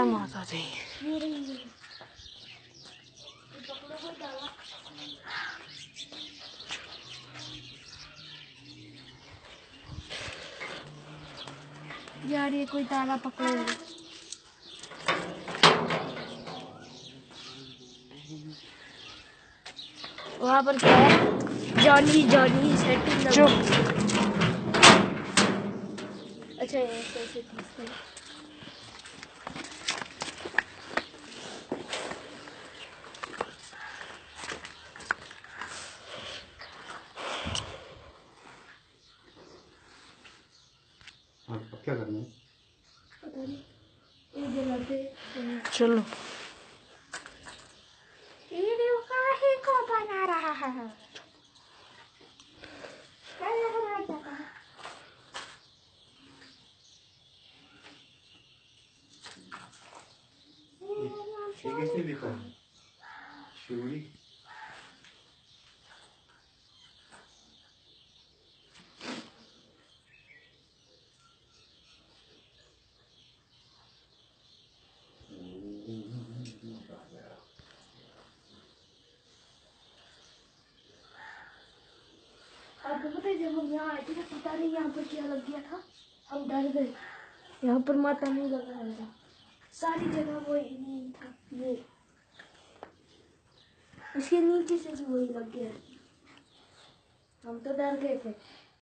माता दी। यार ये कोई ताला पकड़ो। वहाँ पर क्या है? Johnny Johnny setting. अच्छा ऐसे ठीक है। क्या करना है? पता नहीं। ये जलाते चलो वीडियो काहे को बना रहा है? ये कैसे लिखा है? शिवड़ी। आपको पता है जब हम यहाँ आए थे ना, पता नहीं यहाँ पर क्या लग गया था, हम डर गए। यहाँ पर माता नहीं लग रहा था, सारी जगह वही नहीं था। ये इसके नीचे से भी वही लग गया, हम तो डर गए थे।